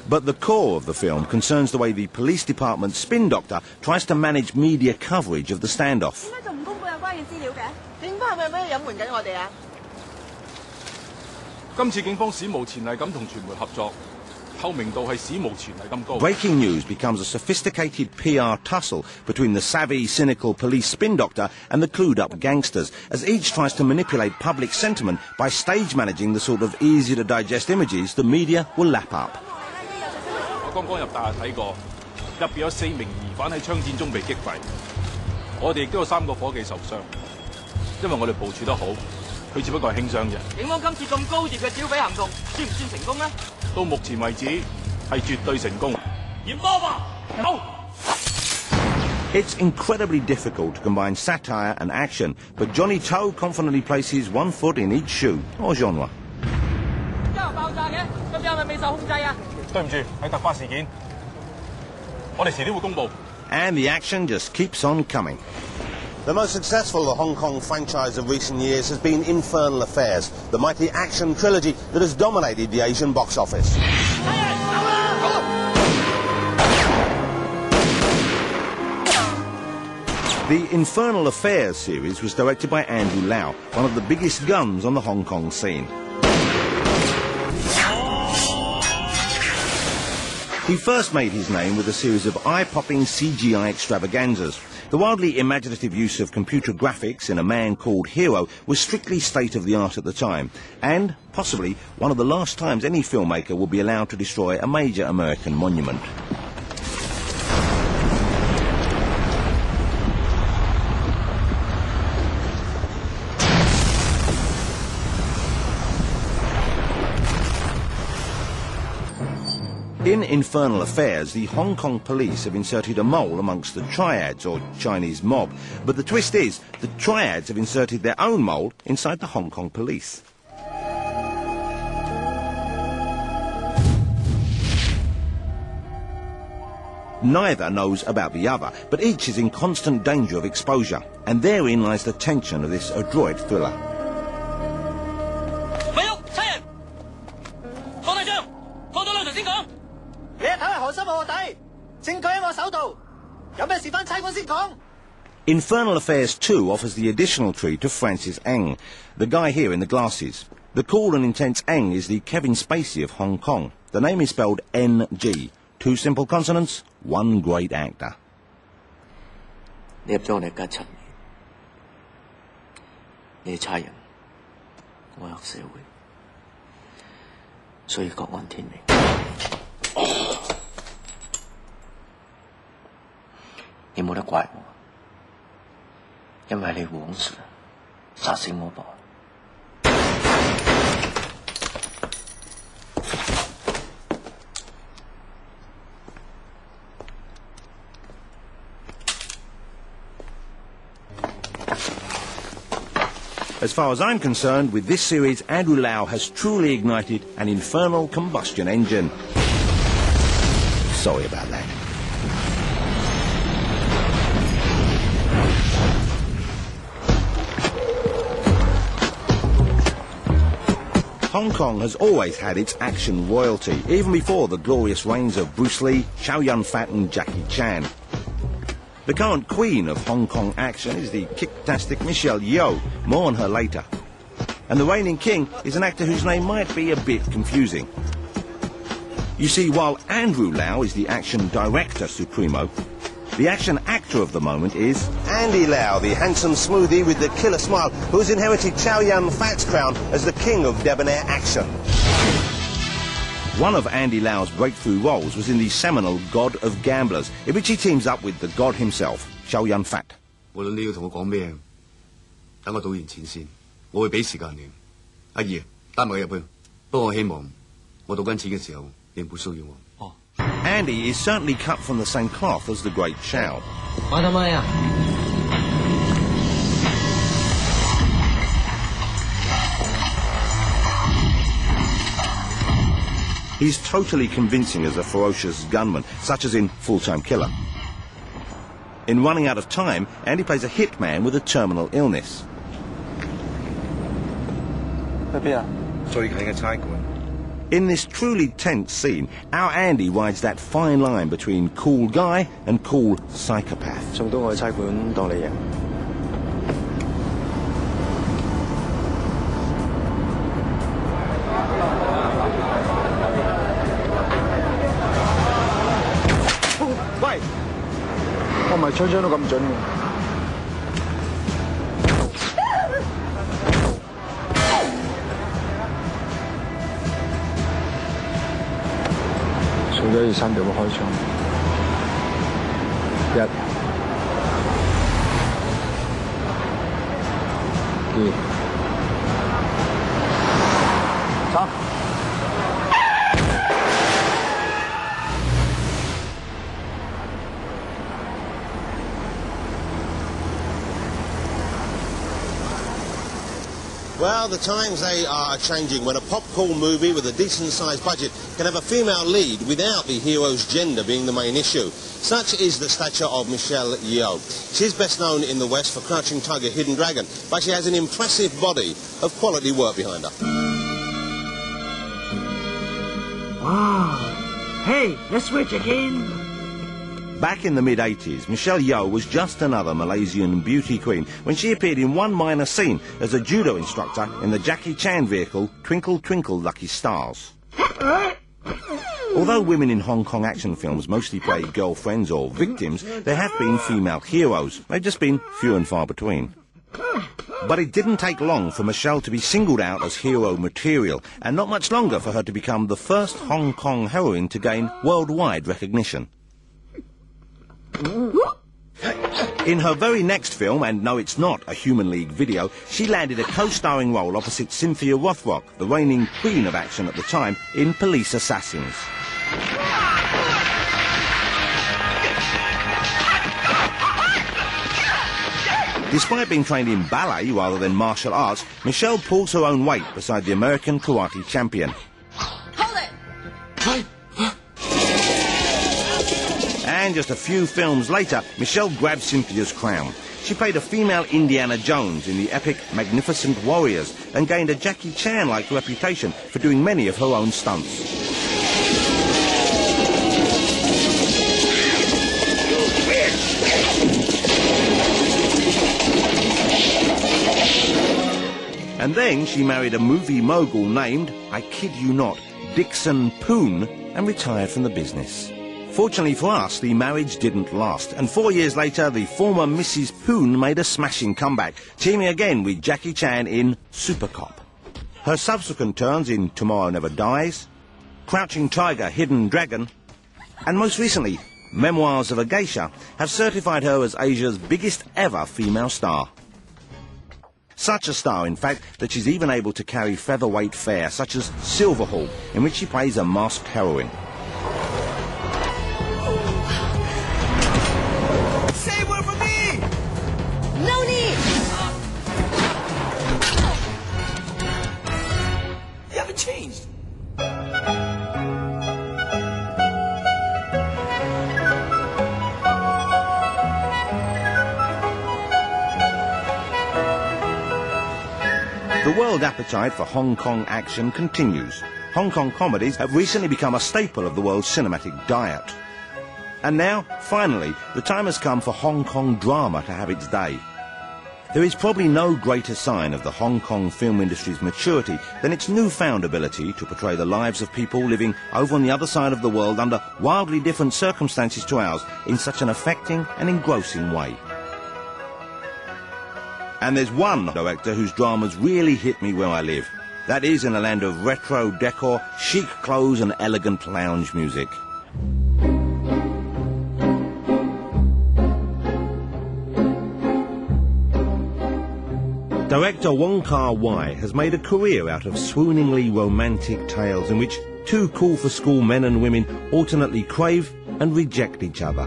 But the core of the film concerns the way the police department's spin doctor tries to manage media coverage of the standoff. Breaking news becomes a sophisticated PR tussle between the savvy, cynical police spin doctor and the clued-up gangsters, as each tries to manipulate public sentiment by stage managing the sort of easy-to-digest images the media will lap up. It's incredibly difficult to combine satire and action, but Johnny To confidently places one foot in each shoe, or genre. And the action just keeps on coming. The most successful of the Hong Kong franchise of recent years has been Infernal Affairs, the mighty action trilogy that has dominated the Asian box office. The Infernal Affairs series was directed by Andrew Lau, one of the biggest guns on the Hong Kong scene. He first made his name with a series of eye-popping CGI extravaganzas. The wildly imaginative use of computer graphics in A Man Called Hero was strictly state-of-the-art at the time, and possibly one of the last times any filmmaker will be allowed to destroy a major American monument. In Infernal Affairs, the Hong Kong police have inserted a mole amongst the triads, or Chinese mob. But the twist is, the triads have inserted their own mole inside the Hong Kong police. Neither knows about the other, but each is in constant danger of exposure. And therein lies the tension of this adroit thriller. Infernal Affairs 2 offers the additional treat of Francis Ng, the guy here in the glasses. The cool and intense Ng is the Kevin Spacey of Hong Kong. The name is spelled N-G. Two simple consonants, one great actor. As far as I'm concerned, with this series, Andrew Lau has truly ignited an infernal combustion engine. Sorry about that. Hong Kong has always had its action royalty, even before the glorious reigns of Bruce Lee, Chow Yun-fat and Jackie Chan. The current queen of Hong Kong action is the kick-tastic Michelle Yeoh. More on her later. And the reigning king is an actor whose name might be a bit confusing. You see, while Andrew Lau is the action director supremo, the action actor of the moment is Andy Lau, the handsome smoothie with the killer smile, who has inherited Chow Yun-fat's crown as the king of debonair action. One of Andy Lau's breakthrough roles was in the seminal God of Gamblers, in which he teams up with the god himself, Chow Yun-fat. Andy is certainly cut from the same cloth as the great Chow. He's totally convincing as a ferocious gunman, such as in Full-Time Killer. In Running Out of Time, Andy plays a hitman with a terminal illness. In this truly tense scene, our Andy rides that fine line between cool guy and cool psychopath. 送到我去差館當你贏。喂，我唔係槍都咁準嘅。 數1、2、3就會開槍。1、2、3。 Well, the times they are changing when a popcorn movie with a decent-sized budget can have a female lead without the hero's gender being the main issue. Such is the stature of Michelle Yeoh. She's best known in the West for Crouching Tiger, Hidden Dragon, but she has an impressive body of quality work behind her. Wow. Hey, let's switch again. Back in the mid-80s, Michelle Yeoh was just another Malaysian beauty queen when she appeared in one minor scene as a judo instructor in the Jackie Chan vehicle Twinkle Twinkle Lucky Stars. Although women in Hong Kong action films mostly play girlfriends or victims, there have been female heroes. They've just been few and far between. But it didn't take long for Michelle to be singled out as hero material, and not much longer for her to become the first Hong Kong heroine to gain worldwide recognition. In her very next film, and no it's not a Human League video, she landed a co-starring role opposite Cynthia Rothrock, the reigning queen of action at the time, in Police Assassins. Despite being trained in ballet rather than martial arts, Michelle pulls her own weight beside the American karate champion. Hold it! And just a few films later, Michelle grabbed Cynthia's crown. She played a female Indiana Jones in the epic Magnificent Warriors and gained a Jackie Chan-like reputation for doing many of her own stunts. And then she married a movie mogul named, I kid you not, Dixon Poon, and retired from the business. Fortunately for us, the marriage didn't last, and 4 years later, the former Mrs. Poon made a smashing comeback, teaming again with Jackie Chan in Super Cop. Her subsequent turns in Tomorrow Never Dies, Crouching Tiger, Hidden Dragon, and most recently, Memoirs of a Geisha, have certified her as Asia's biggest ever female star. Such a star, in fact, that she's even able to carry featherweight fare, such as Silverhawk, in which she plays a masked heroine. Changed. The world appetite for Hong Kong action continues. Hong Kong comedies have recently become a staple of the world's cinematic diet. And now, finally, the time has come for Hong Kong drama to have its day. There is probably no greater sign of the Hong Kong film industry's maturity than its newfound ability to portray the lives of people living over on the other side of the world under wildly different circumstances to ours in such an affecting and engrossing way. And there's one director whose dramas really hit me where I live. That is in a land of retro decor, chic clothes and elegant lounge music. Director Wong Kar-wai has made a career out of swooningly romantic tales in which two cool-for-school men and women alternately crave and reject each other.